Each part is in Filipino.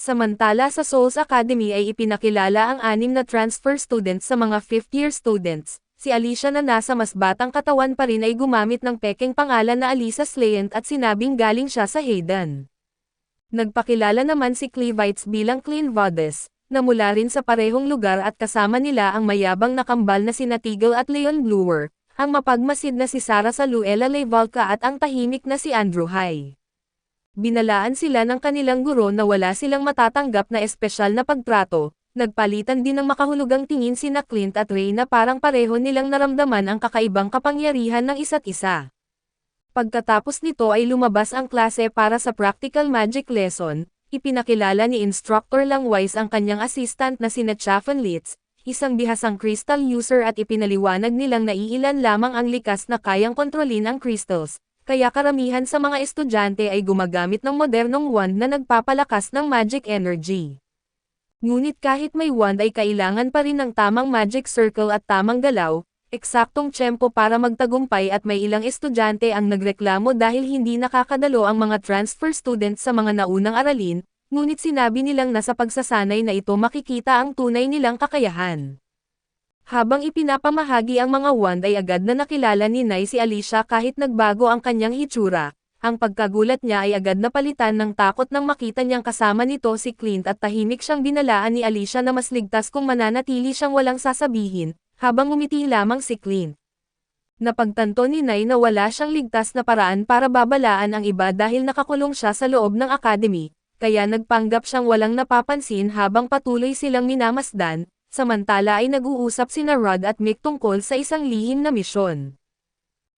Samantala sa Souls Academy ay ipinakilala ang 6 na transfer students sa mga 5th-year students. Si Alicia na nasa mas batang katawan pa rin ay gumamit ng pekeng pangalan na Alisa Slayant at sinabing galing siya sa Hayden. Nagpakilala naman si Clevites bilang Clean Goddess, na mula rin sa parehong lugar at kasama nila ang mayabang na kambal na sina Tiggle at Leon Bluer, ang mapagmasid na si Sarah Saluela Levalca at ang tahimik na si Andrew Hai. Binalaan sila ng kanilang guro na wala silang matatanggap na espesyal na pagtrato. Nagpalitan din ng makahulugang tingin sina Clint at Ray na parang pareho nilang naramdaman ang kakaibang kapangyarihan ng isa't isa. Pagkatapos nito ay lumabas ang klase para sa practical magic lesson. Ipinakilala ni Instructor Langwise ang kanyang assistant na sina Chaffin Litz, isang bihasang crystal user at ipinaliwanag nilang naiilan lamang ang likas na kayang kontrolin ang crystals. Kaya karamihan sa mga estudyante ay gumagamit ng modernong wand na nagpapalakas ng magic energy. Ngunit kahit may wand ay kailangan pa rin ng tamang magic circle at tamang galaw, eksaktong tiyempo para magtagumpay at may ilang estudyante ang nagreklamo dahil hindi nakakadalo ang mga transfer students sa mga naunang aralin, ngunit sinabi nilang nasa pagsasanay na ito makikita ang tunay nilang kakayahan. Habang ipinapamahagi ang mga wand ay agad na nakilala ni Nay si Alicia kahit nagbago ang kanyang hitsura. Ang pagkagulat niya ay agad na palitan ng takot nang makita niyang kasama nito si Clint at tahimik siyang binalaan ni Alicia na mas ligtas kung mananatili siyang walang sasabihin, habang umiti lamang si Clint. Napagtanto ni Nay na wala siyang ligtas na paraan para babalaan ang iba dahil nakakulong siya sa loob ng academy, kaya nagpanggap siyang walang napapansin habang patuloy silang minamasdan. Samantala ay nag-uusap sina Rod at Mick tungkol sa isang lihim na misyon.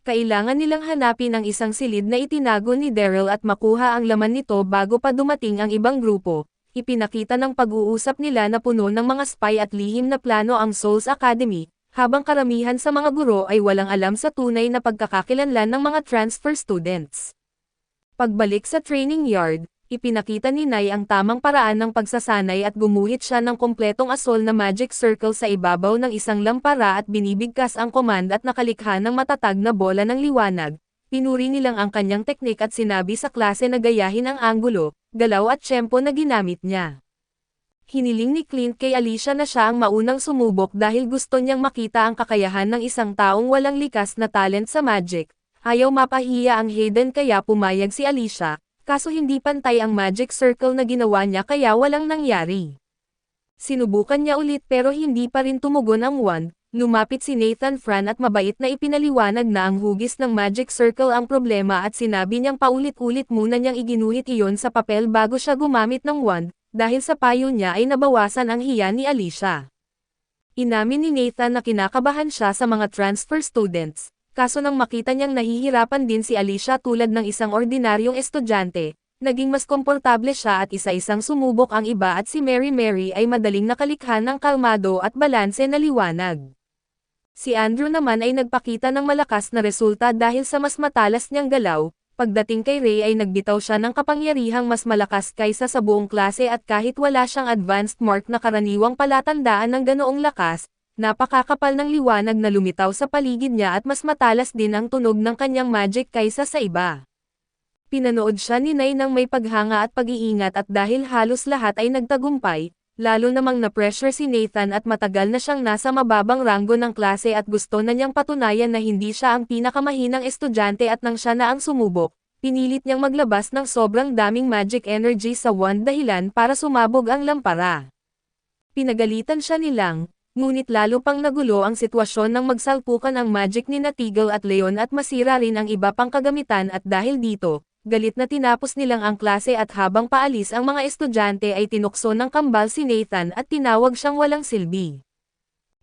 Kailangan nilang hanapin ang isang silid na itinago ni Daryl at makuha ang laman nito bago pa dumating ang ibang grupo. Ipinakita ng pag-uusap nila na puno ng mga spy at lihim na plano ang Souls Academy, habang karamihan sa mga guro ay walang alam sa tunay na pagkakakilanlan ng mga transfer students. Pagbalik sa training yard, ipinakita ni Nay ang tamang paraan ng pagsasanay at gumuhit siya ng kumpletong asol na magic circle sa ibabaw ng isang lampara at binibigkas ang command at nakalikha ng matatag na bola ng liwanag. Pinuri nilang ang kanyang teknik at sinabi sa klase na gayahin ang anggulo, galaw at tiyempo na ginamit niya. Hiniling ni Clint kay Alicia na siya ang maunang sumubok dahil gusto niyang makita ang kakayahan ng isang taong walang likas na talent sa magic. Ayaw mapahiya ang Hayden kaya pumayag si Alicia. Kaso hindi pantay ang magic circle na ginawa niya kaya walang nangyari. Sinubukan niya ulit pero hindi pa rin tumugon ang wand. Lumapit si Nathan Fran at mabait na ipinaliwanag na ang hugis ng magic circle ang problema at sinabi niyang paulit-ulit muna niyang iginuhit iyon sa papel bago siya gumamit ng wand, dahil sa payo niya ay nabawasan ang hiya ni Alicia. Inamin ni Nathan na kinakabahan siya sa mga transfer students. Kaso nang makita niyang nahihirapan din si Alicia tulad ng isang ordinaryong estudyante, naging mas komportable siya at isa-isang sumubok ang iba at si Mary ay madaling nakalikha ng kalmado at balanse na liwanag. Si Andrew naman ay nagpakita ng malakas na resulta dahil sa mas matalas niyang galaw. Pagdating kay Ray ay nagbitaw siya ng kapangyarihang mas malakas kaysa sa buong klase at kahit wala siyang advanced mark na karaniwang palatandaan ng ganoong lakas, napakakapal ng liwanag na lumitaw sa paligid niya at mas matalas din ang tunog ng kanyang magic kaysa sa iba. Pinanood siya ni Nay ng may paghanga at pag-iingat at dahil halos lahat ay nagtagumpay, lalo namang na-pressure si Nathan at matagal na siyang nasa mababang ranggo ng klase at gusto na niyang patunayan na hindi siya ang pinakamahinang estudyante at nang siya na ang sumubok, pinilit niyang maglabas ng sobrang daming magic energy sa wand dahilan para sumabog ang lampara. Pinagalitan siya nilang, ngunit lalo pang nagulo ang sitwasyon nang magsalpukan ang magic ni Tiggle at Leon at masira rin ang iba pang kagamitan at dahil dito, galit na tinapos nilang ang klase at habang paalis ang mga estudyante ay tinukso ng kambal si Nathan at tinawag siyang walang silbi.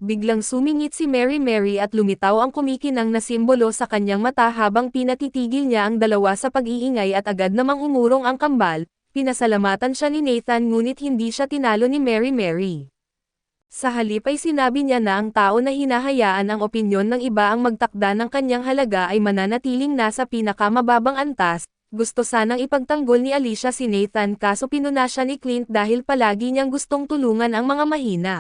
Biglang sumingit si Mary at lumitaw ang kumikinang na simbolo sa kanyang mata habang pinatitigil niya ang dalawa sa pag-iingay at agad namang umurong ang kambal. Pinasalamatan siya ni Nathan ngunit hindi siya tinalo ni Mary. Sa halip ay sinabi niya na ang tao na hinahayaan ang opinyon ng iba ang magtakda ng kanyang halaga ay mananatiling nasa pinakamababang antas. Gusto sanang ipagtanggol ni Alicia si Nathan kaso pinuna siya ni Clint dahil palagi niyang gustong tulungan ang mga mahina.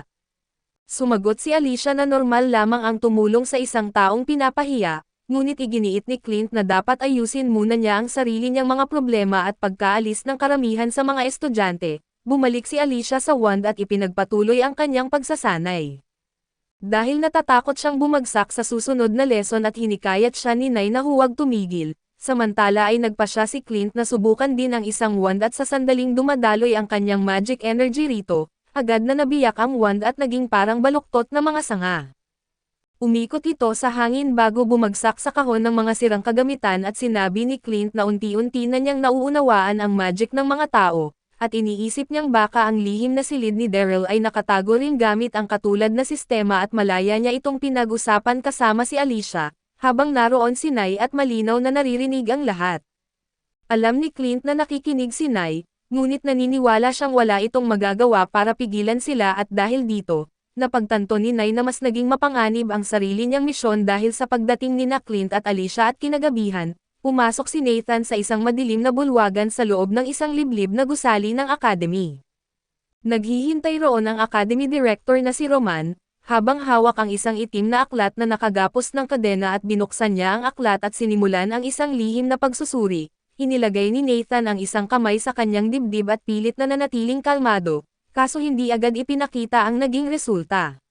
Sumagot si Alicia na normal lamang ang tumulong sa isang taong pinapahiya, ngunit iginiit ni Clint na dapat ayusin muna niya ang sarili niyang mga problema at pagkaalis ng karamihan sa mga estudyante. bumalik si Alicia sa wand at ipinagpatuloy ang kanyang pagsasanay. Dahil natatakot siyang bumagsak sa susunod na lesson at hinikayat siya ni Nay na huwag tumigil, samantala ay nagpa siya si Clint na subukan din ang isang wand at sa sandaling dumadaloy ang kanyang magic energy rito, agad na nabiyak ang wand at naging parang baluktot na mga sanga. Umikot ito sa hangin bago bumagsak sa kahon ng mga sirang kagamitan at sinabi ni Clint na unti-unti na niyang nauunawaan ang magic ng mga tao, at iniisip niyang baka ang lihim na silid ni Daryl ay nakatago rin gamit ang katulad na sistema at malaya niya itong pinag-usapan kasama si Alicia, habang naroon si Nay at malinaw na naririnig ang lahat. Alam ni Clint na nakikinig si Nay, ngunit naniniwala siyang wala itong magagawa para pigilan sila at dahil dito, napagtanto ni Nay na mas naging mapanganib ang sarili niyang misyon dahil sa pagdating ni Clint at Alicia at kinagabihan, pumasok si Nathan sa isang madilim na bulwagan sa loob ng isang liblib na gusali ng Academy. Naghihintay roon ang Academy Director na si Roman, habang hawak ang isang itim na aklat na nakagapos ng kadena at binuksan niya ang aklat at sinimulan ang isang lihim na pagsusuri. Inilagay ni Nathan ang isang kamay sa kanyang dibdib at pilit na nanatiling kalmado, kaso hindi agad ipinakita ang naging resulta.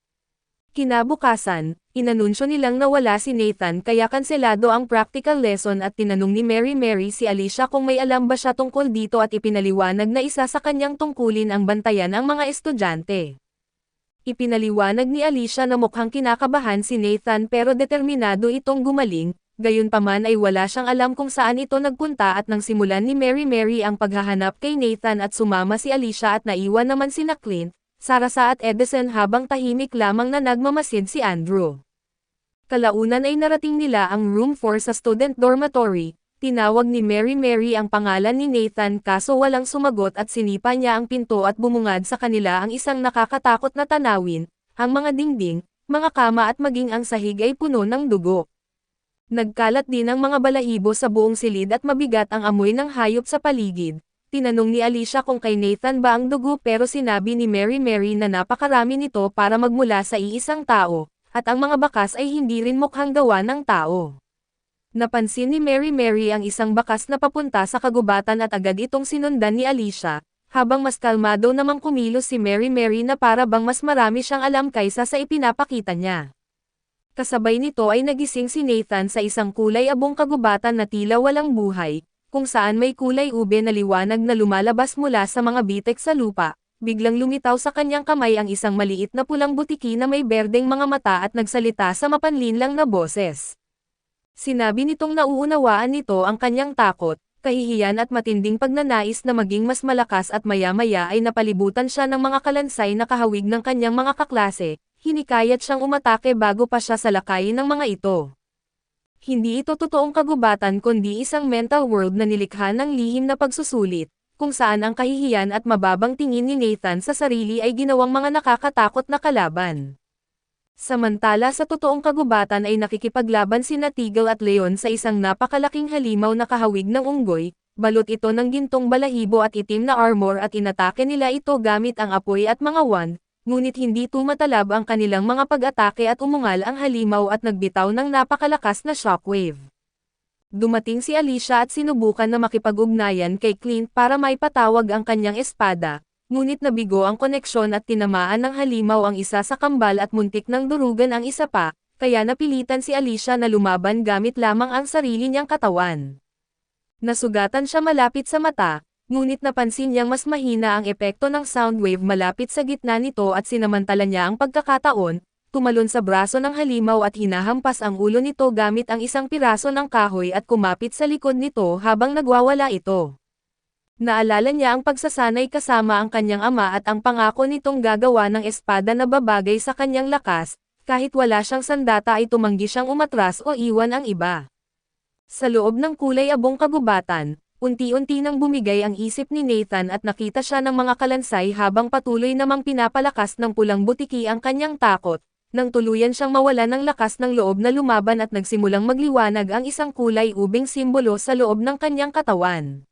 Kinabukasan, inanunsyo nilang nawala si Nathan kaya kanselado ang practical lesson at tinanong ni Mary si Alicia kung may alam ba siya tungkol dito at ipinaliwanag na isa sa kanyang tungkulin ang bantayan ang mga estudyante. Ipinaliwanag ni Alicia na mukhang kinakabahan si Nathan pero determinado itong gumaling, gayunpaman ay wala siyang alam kung saan ito nagpunta at nang simulan ni Mary ang paghahanap kay Nathan at sumama si Alicia at naiwan naman sina Clint, Sarasa at Edison habang tahimik lamang na nagmamasid si Andrew. Kalaunan ay narating nila ang room 4 sa student dormitory, tinawag ni Mary ang pangalan ni Nathan kaso walang sumagot at sinipa niya ang pinto at bumungad sa kanila ang isang nakakatakot na tanawin, ang mga dingding, mga kama at maging ang sahig ay puno ng dugo. Nagkalat din ang mga balahibo sa buong silid at mabigat ang amoy ng hayop sa paligid. Tinanong ni Alicia kung kay Nathan ba ang dugo pero sinabi ni Mary na napakarami nito para magmula sa iisang tao, at ang mga bakas ay hindi rin mukhang gawa ng tao. Napansin ni Mary ang isang bakas na papunta sa kagubatan at agad itong sinundan ni Alicia, habang mas kalmado namang kumilos si Mary na para bang mas marami siyang alam kaysa sa ipinapakita niya. Kasabay nito ay nagising si Nathan sa isang kulay abong kagubatan na tila walang buhay, kung saan may kulay ube na liwanag na lumalabas mula sa mga bitek sa lupa. Biglang lumitaw sa kanyang kamay ang isang maliit na pulang butiki na may berdeng mga mata at nagsalita sa mapanlinlang na boses. Sinabi nitong nauunawaan nito ang kanyang takot, kahihiyan at matinding pagnanais na maging mas malakas at maya-maya ay napalibutan siya ng mga kalansay na kahawig ng kanyang mga kaklase. Hinikayat siyang umatake bago pa siya salakayin ng mga ito. Hindi ito totoong kagubatan kundi isang mental world na nilikha ng lihim na pagsusulit, kung saan ang kahihiyan at mababang tingin ni Nathan sa sarili ay ginawang mga nakakatakot na kalaban. Samantala sa totoong kagubatan ay nakikipaglaban sina Tigel at Leon sa isang napakalaking halimaw na kahawig ng unggoy, balot ito ng gintong balahibo at itim na armor at inatake nila ito gamit ang apoy at mga wand. Ngunit hindi tumatalab ang kanilang mga pag-atake at umungal ang halimaw at nagbitaw ng napakalakas na shockwave. Dumating si Alicia at sinubukan na makipag-ugnayan kay Clint para maipatawag ang kanyang espada, ngunit nabigo ang koneksyon at tinamaan ng halimaw ang isa sa kambal at muntik ng durugan ang isa pa, kaya napilitan si Alicia na lumaban gamit lamang ang sarili niyang katawan. Nasugatan siya malapit sa mata, ngunit napansin niyang mas mahina ang epekto ng sound wave malapit sa gitna nito at sinamantala niya ang pagkakataon, tumalon sa braso ng halimaw at hinahampas ang ulo nito gamit ang isang piraso ng kahoy at kumapit sa likod nito habang nagwawala ito. Naalala niya ang pagsasanay kasama ang kanyang ama at ang pangako nitong gagawa ng espada na babagay sa kanyang lakas, kahit wala siyang sandata ay tumanggi siyang umatras o iwan ang iba. Sa loob ng kulay abong kagubatan, unti-unti nang bumigay ang isip ni Nathan at nakita siya ng mga kalansay habang patuloy namang pinapalakas ng pulang butiki ang kanyang takot, nang tuluyan siyang mawala ng lakas ng loob na lumaban at nagsimulang magliwanag ang isang kulay ubing simbolo sa loob ng kanyang katawan.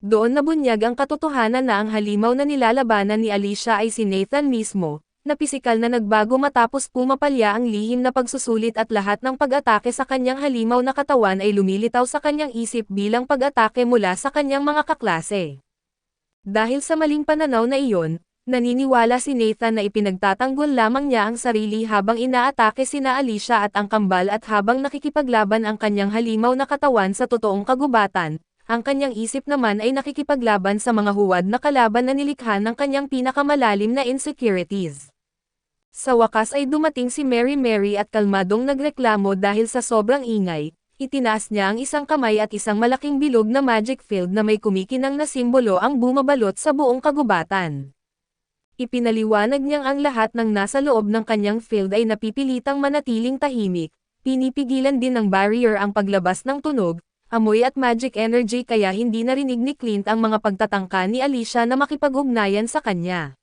Doon nabunyag ang katotohanan na ang halimaw na nilalabanan ni Alicia ay si Nathan mismo, na pisikal na nagbago matapos pumapalya ang lihim na pagsusulit at lahat ng pag-atake sa kanyang halimaw na katawan ay lumilitaw sa kanyang isip bilang pag-atake mula sa kanyang mga kaklase. Dahil sa maling pananaw na iyon, naniniwala si Nathan na ipinagtatanggol lamang niya ang sarili habang inaatake sina Alicia at ang kambal at habang nakikipaglaban ang kanyang halimaw na katawan sa totoong kagubatan, ang kanyang isip naman ay nakikipaglaban sa mga huwad na kalaban na nilikha ng kanyang pinakamalalim na insecurities. Sa wakas ay dumating si Mary Mary at kalmadong nagreklamo dahil sa sobrang ingay. Itinaas niya ang isang kamay at isang malaking bilog na magic field na may kumikinang na simbolo ang bumabalot sa buong kagubatan. Ipinaliwanag niyang ang lahat ng nasa loob ng kanyang field ay napipilitang manatiling tahimik, pinipigilan din ng barrier ang paglabas ng tunog, amoy at magic energy kaya hindi narinig ni Clint ang mga pagtatangka ni Alicia na makipag-ugnayan sa kanya.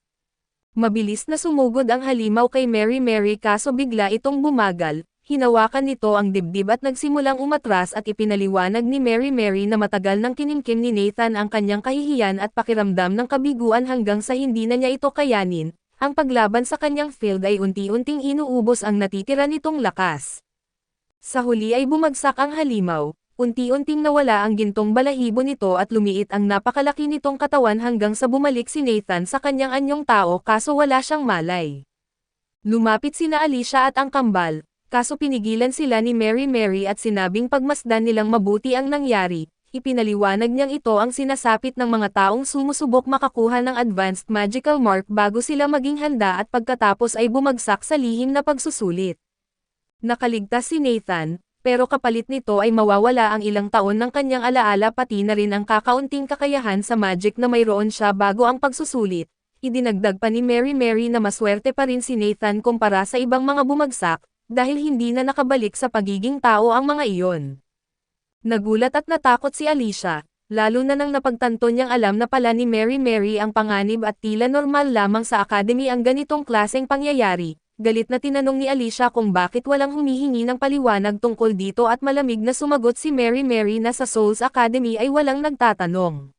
Mabilis na sumugod ang halimaw kay Mary Mary kaso bigla itong bumagal. Hinawakan nito ang dibdib at nagsimulang umatras at ipinaliwanag ni Mary Mary na matagal nang kinimkim ni Nathan ang kanyang kahihiyan at pakiramdam ng kabiguan hanggang sa hindi na niya ito kayanin, ang paglaban sa kanyang field ay unti-unting inuubos ang natitira nitong lakas. Sa huli ay bumagsak ang halimaw, unti-unting nawala ang gintong balahibo nito at lumiit ang napakalaki nitong katawan hanggang sa bumalik si Nathan sa kanyang anyong tao kaso wala siyang malay. Lumapit sina Alicia at ang kambal. Kaso pinigilan sila ni Mary Mary at sinabing pagmasdan nilang mabuti ang nangyari, ipinaliwanag niyang ito ang sinasapit ng mga taong sumusubok makakuha ng advanced magical mark bago sila maging handa at pagkatapos ay bumagsak sa lihim na pagsusulit. Nakaligtas si Nathan, pero kapalit nito ay mawawala ang ilang taon ng kanyang alaala pati na rin ang kakaunting kakayahan sa magic na mayroon siya bago ang pagsusulit. Idinagdag pa ni Mary Mary na maswerte pa rin si Nathan kumpara sa ibang mga bumagsak, dahil hindi na nakabalik sa pagiging tao ang mga iyon. Nagulat at natakot si Alicia, lalo na nang napagtanto niyang alam na pala ni Mary Mary ang panganib at tila normal lamang sa academy ang ganitong klaseng pangyayari. Galit na tinanong ni Alicia kung bakit walang humihingi ng paliwanag tungkol dito at malamig na sumagot si Mary Mary na sa Souls Academy ay walang nagtatanong.